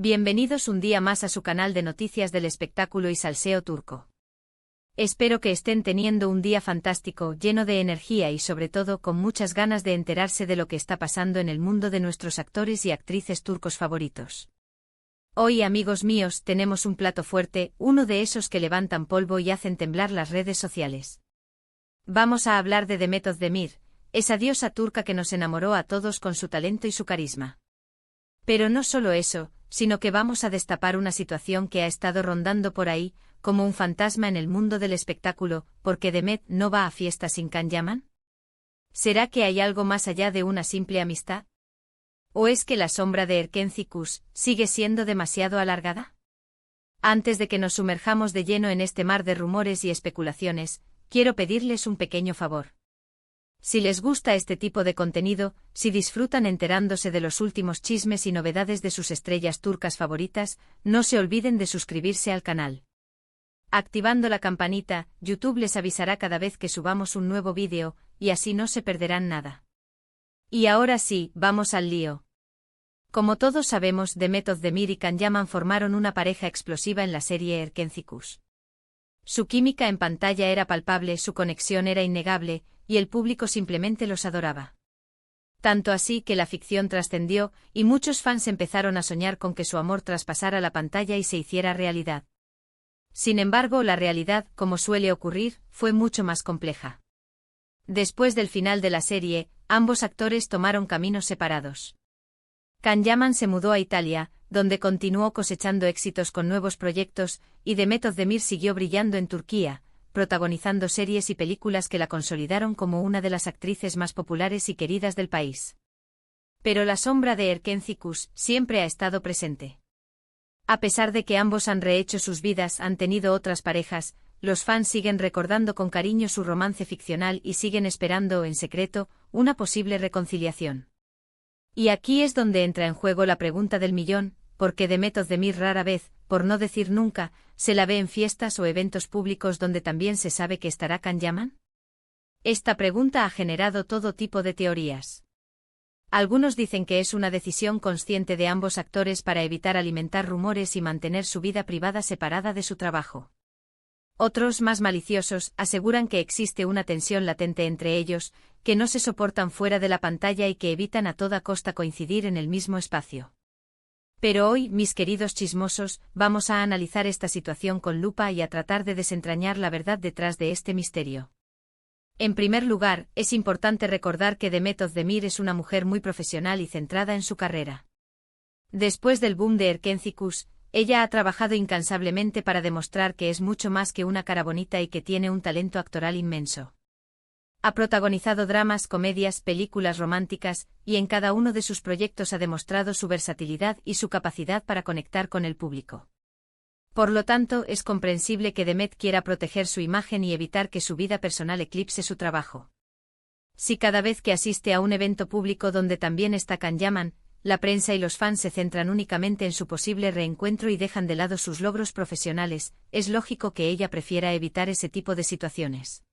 Bienvenidos un día más a su canal de noticias del espectáculo y salseo turco. Espero que estén teniendo un día fantástico, lleno de energía y sobre todo con muchas ganas de enterarse de lo que está pasando en el mundo de nuestros actores y actrices turcos favoritos. Hoy, amigos míos, tenemos un plato fuerte, uno de esos que levantan polvo y hacen temblar las redes sociales. Vamos a hablar de Demet Özdemir, esa diosa turca que nos enamoró a todos con su talento y su carisma. Pero no solo eso, sino que vamos a destapar una situación que ha estado rondando por ahí, como un fantasma en el mundo del espectáculo, porque Demet no va a fiestas sin Can Yaman. ¿Será que hay algo más allá de una simple amistad? ¿O es que la sombra de Erken Cikus sigue siendo demasiado alargada? Antes de que nos sumerjamos de lleno en este mar de rumores y especulaciones, quiero pedirles un pequeño favor. Si les gusta este tipo de contenido, si disfrutan enterándose de los últimos chismes y novedades de sus estrellas turcas favoritas, no se olviden de suscribirse al canal. Activando la campanita, YouTube les avisará cada vez que subamos un nuevo vídeo, y así no se perderán nada. Y ahora sí, vamos al lío. Como todos sabemos, Demet Özdemir y Can Yaman formaron una pareja explosiva en la serie Erken Cikus. Su química en pantalla era palpable, su conexión era innegable, y el público simplemente los adoraba. Tanto así que la ficción trascendió, y muchos fans empezaron a soñar con que su amor traspasara la pantalla y se hiciera realidad. Sin embargo, la realidad, como suele ocurrir, fue mucho más compleja. Después del final de la serie, ambos actores tomaron caminos separados. Can Yaman se mudó a Italia, donde continuó cosechando éxitos con nuevos proyectos, y Demet Özdemir siguió brillando en Turquía, protagonizando series y películas que la consolidaron como una de las actrices más populares y queridas del país. Pero la sombra de Erken Cikus siempre ha estado presente. A pesar de que ambos han rehecho sus vidas, han tenido otras parejas, los fans siguen recordando con cariño su romance ficcional y siguen esperando, en secreto, una posible reconciliación. Y aquí es donde entra en juego la pregunta del millón, ¿por qué Demet Özdemir rara vez, por no decir nunca, se la ve en fiestas o eventos públicos donde también se sabe que estará Can Yaman? Esta pregunta ha generado todo tipo de teorías. Algunos dicen que es una decisión consciente de ambos actores para evitar alimentar rumores y mantener su vida privada separada de su trabajo. Otros, más maliciosos, aseguran que existe una tensión latente entre ellos, que no se soportan fuera de la pantalla y que evitan a toda costa coincidir en el mismo espacio. Pero hoy, mis queridos chismosos, vamos a analizar esta situación con lupa y a tratar de desentrañar la verdad detrás de este misterio. En primer lugar, es importante recordar que Demet Özdemir es una mujer muy profesional y centrada en su carrera. Después del boom de Erken Cikus, ella ha trabajado incansablemente para demostrar que es mucho más que una cara bonita y que tiene un talento actoral inmenso. Ha protagonizado dramas, comedias, películas románticas, y en cada uno de sus proyectos ha demostrado su versatilidad y su capacidad para conectar con el público. Por lo tanto, es comprensible que Demet quiera proteger su imagen y evitar que su vida personal eclipse su trabajo. Si cada vez que asiste a un evento público donde también está Can Yaman, la prensa y los fans se centran únicamente en su posible reencuentro y dejan de lado sus logros profesionales, es lógico que ella prefiera evitar ese tipo de situaciones.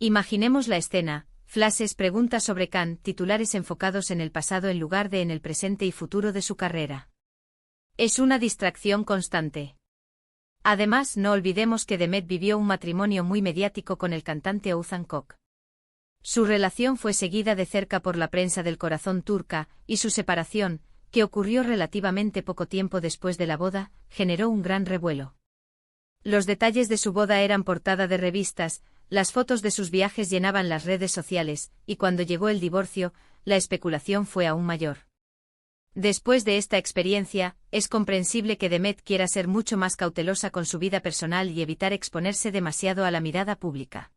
Imaginemos la escena: flashes, preguntas sobre Can, titulares enfocados en el pasado en lugar de en el presente y futuro de su carrera. Es una distracción constante. Además, no olvidemos que Demet vivió un matrimonio muy mediático con el cantante Oğuzhan Koç. Su relación fue seguida de cerca por la prensa del corazón turca, y su separación, que ocurrió relativamente poco tiempo después de la boda, generó un gran revuelo. Los detalles de su boda eran portada de revistas, las fotos de sus viajes llenaban las redes sociales, y cuando llegó el divorcio, la especulación fue aún mayor. Después de esta experiencia, es comprensible que Demet quiera ser mucho más cautelosa con su vida personal y evitar exponerse demasiado a la mirada pública.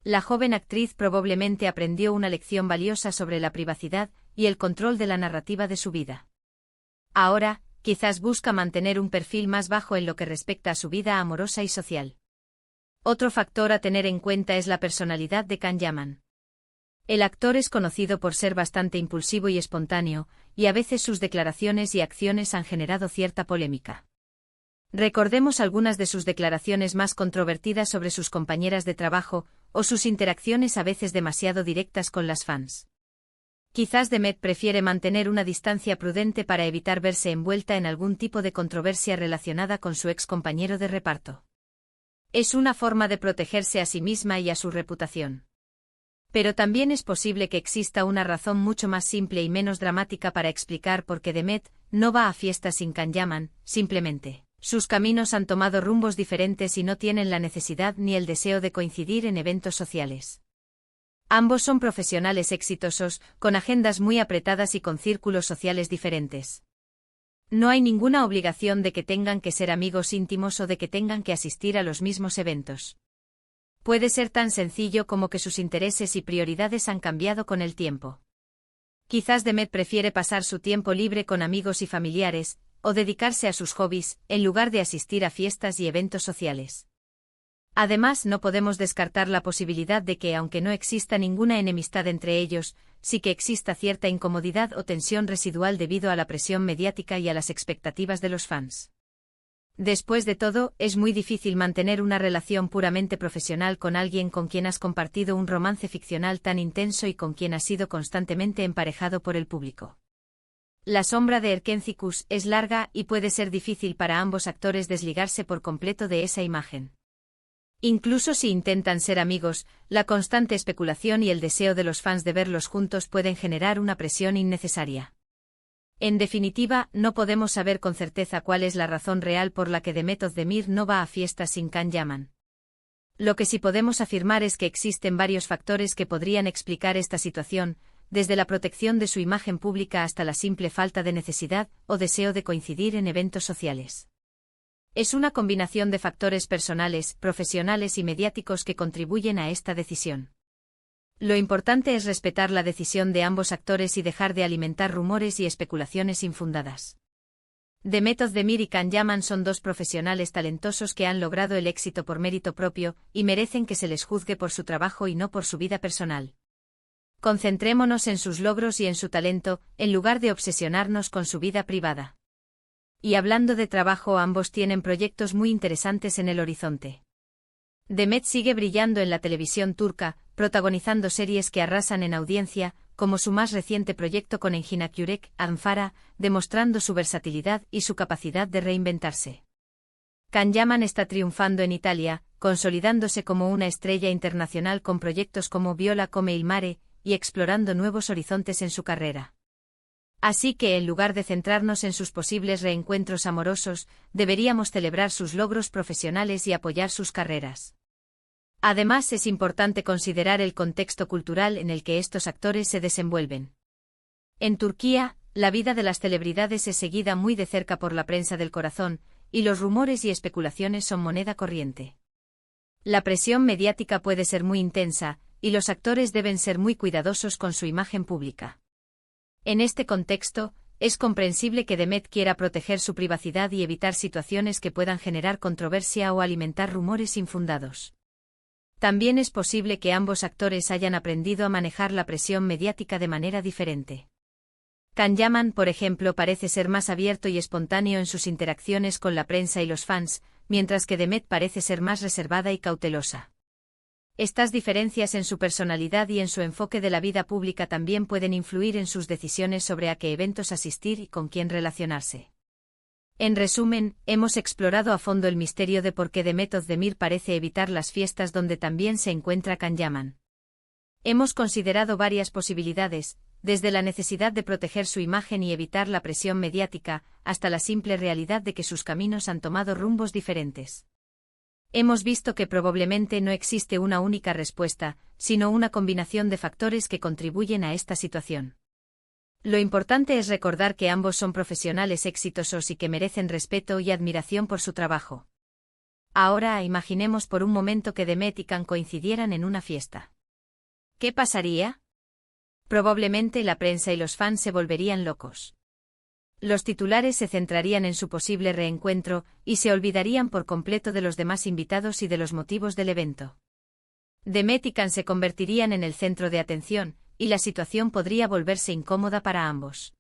La joven actriz probablemente aprendió una lección valiosa sobre la privacidad y el control de la narrativa de su vida. Ahora, quizás busca mantener un perfil más bajo en lo que respecta a su vida amorosa y social. Otro factor a tener en cuenta es la personalidad de Can Yaman. El actor es conocido por ser bastante impulsivo y espontáneo, y a veces sus declaraciones y acciones han generado cierta polémica. Recordemos algunas de sus declaraciones más controvertidas sobre sus compañeras de trabajo, o sus interacciones a veces demasiado directas con las fans. Quizás Demet prefiere mantener una distancia prudente para evitar verse envuelta en algún tipo de controversia relacionada con su ex compañero de reparto. Es una forma de protegerse a sí misma y a su reputación. Pero también es posible que exista una razón mucho más simple y menos dramática para explicar por qué Demet no va a fiestas sin Can-Yaman. Simplemente, sus caminos han tomado rumbos diferentes y no tienen la necesidad ni el deseo de coincidir en eventos sociales. Ambos son profesionales exitosos, con agendas muy apretadas y con círculos sociales diferentes. No hay ninguna obligación de que tengan que ser amigos íntimos o de que tengan que asistir a los mismos eventos. Puede ser tan sencillo como que sus intereses y prioridades han cambiado con el tiempo. Quizás Demet prefiere pasar su tiempo libre con amigos y familiares, o dedicarse a sus hobbies, en lugar de asistir a fiestas y eventos sociales. Además, no podemos descartar la posibilidad de que, aunque no exista ninguna enemistad entre ellos, sí que exista cierta incomodidad o tensión residual debido a la presión mediática y a las expectativas de los fans. Después de todo, es muy difícil mantener una relación puramente profesional con alguien con quien has compartido un romance ficcional tan intenso y con quien has sido constantemente emparejado por el público. La sombra de Erkencikus es larga y puede ser difícil para ambos actores desligarse por completo de esa imagen. Incluso si intentan ser amigos, la constante especulación y el deseo de los fans de verlos juntos pueden generar una presión innecesaria. En definitiva, no podemos saber con certeza cuál es la razón real por la que Demet Özdemir no va a fiestas sin Can-Yaman. Lo que sí podemos afirmar es que existen varios factores que podrían explicar esta situación, desde la protección de su imagen pública hasta la simple falta de necesidad o deseo de coincidir en eventos sociales. Es una combinación de factores personales, profesionales y mediáticos que contribuyen a esta decisión. Lo importante es respetar la decisión de ambos actores y dejar de alimentar rumores y especulaciones infundadas. Demet Özdemir y Can-Yaman son dos profesionales talentosos que han logrado el éxito por mérito propio y merecen que se les juzgue por su trabajo y no por su vida personal. Concentrémonos en sus logros y en su talento, en lugar de obsesionarnos con su vida privada. Y hablando de trabajo, ambos tienen proyectos muy interesantes en el horizonte. Demet sigue brillando en la televisión turca, protagonizando series que arrasan en audiencia, como su más reciente proyecto con Engin Akyurek, Anfara, demostrando su versatilidad y su capacidad de reinventarse. Can-Yaman está triunfando en Italia, consolidándose como una estrella internacional con proyectos como Viola come il mare, y explorando nuevos horizontes en su carrera. Así que, en lugar de centrarnos en sus posibles reencuentros amorosos, deberíamos celebrar sus logros profesionales y apoyar sus carreras. Además, es importante considerar el contexto cultural en el que estos actores se desenvuelven. En Turquía, la vida de las celebridades es seguida muy de cerca por la prensa del corazón, y los rumores y especulaciones son moneda corriente. La presión mediática puede ser muy intensa, y los actores deben ser muy cuidadosos con su imagen pública. En este contexto, es comprensible que Demet quiera proteger su privacidad y evitar situaciones que puedan generar controversia o alimentar rumores infundados. También es posible que ambos actores hayan aprendido a manejar la presión mediática de manera diferente. Can-Yaman, por ejemplo, parece ser más abierto y espontáneo en sus interacciones con la prensa y los fans, mientras que Demet parece ser más reservada y cautelosa. Estas diferencias en su personalidad y en su enfoque de la vida pública también pueden influir en sus decisiones sobre a qué eventos asistir y con quién relacionarse. En resumen, hemos explorado a fondo el misterio de por qué Demet Özdemir parece evitar las fiestas donde también se encuentra Can-Yaman. Hemos considerado varias posibilidades, desde la necesidad de proteger su imagen y evitar la presión mediática, hasta la simple realidad de que sus caminos han tomado rumbos diferentes. Hemos visto que probablemente no existe una única respuesta, sino una combinación de factores que contribuyen a esta situación. Lo importante es recordar que ambos son profesionales exitosos y que merecen respeto y admiración por su trabajo. Ahora imaginemos por un momento que Demet y Can coincidieran en una fiesta. ¿Qué pasaría? Probablemente la prensa y los fans se volverían locos. Los titulares se centrarían en su posible reencuentro, y se olvidarían por completo de los demás invitados y de los motivos del evento. Demet y Can se convertirían en el centro de atención, y la situación podría volverse incómoda para ambos.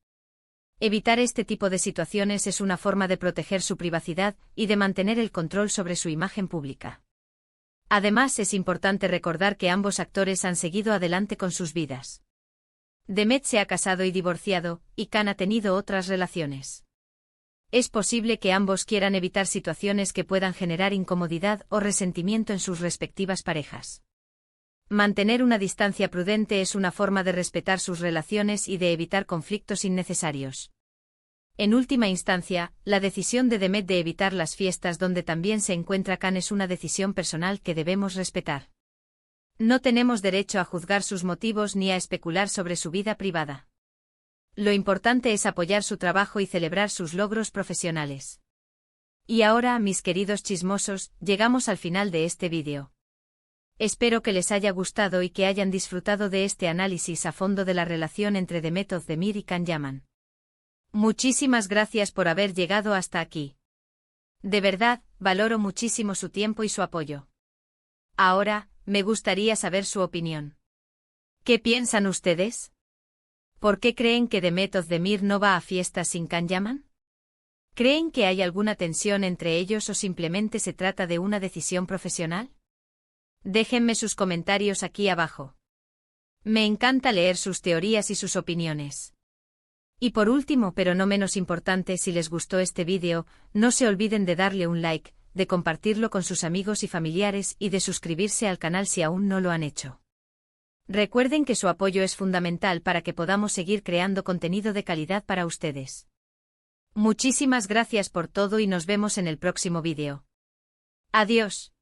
Evitar este tipo de situaciones es una forma de proteger su privacidad y de mantener el control sobre su imagen pública. Además, es importante recordar que ambos actores han seguido adelante con sus vidas. Demet se ha casado y divorciado, y Khan ha tenido otras relaciones. Es posible que ambos quieran evitar situaciones que puedan generar incomodidad o resentimiento en sus respectivas parejas. Mantener una distancia prudente es una forma de respetar sus relaciones y de evitar conflictos innecesarios. En última instancia, la decisión de Demet de evitar las fiestas donde también se encuentra Khan es una decisión personal que debemos respetar. No tenemos derecho a juzgar sus motivos ni a especular sobre su vida privada. Lo importante es apoyar su trabajo y celebrar sus logros profesionales. Y ahora, mis queridos chismosos, llegamos al final de este vídeo. Espero que les haya gustado y que hayan disfrutado de este análisis a fondo de la relación entre Demet Özdemir y Can Yaman. Muchísimas gracias por haber llegado hasta aquí. De verdad, valoro muchísimo su tiempo y su apoyo. Ahora, me gustaría saber su opinión. ¿Qué piensan ustedes? ¿Por qué creen que Demet Özdemir no va a fiestas sin Can Yaman? ¿Creen que hay alguna tensión entre ellos o simplemente se trata de una decisión profesional? Déjenme sus comentarios aquí abajo. Me encanta leer sus teorías y sus opiniones. Y por último, pero no menos importante, si les gustó este vídeo, no se olviden de darle un like, de compartirlo con sus amigos y familiares y de suscribirse al canal si aún no lo han hecho. Recuerden que su apoyo es fundamental para que podamos seguir creando contenido de calidad para ustedes. Muchísimas gracias por todo y nos vemos en el próximo vídeo. Adiós.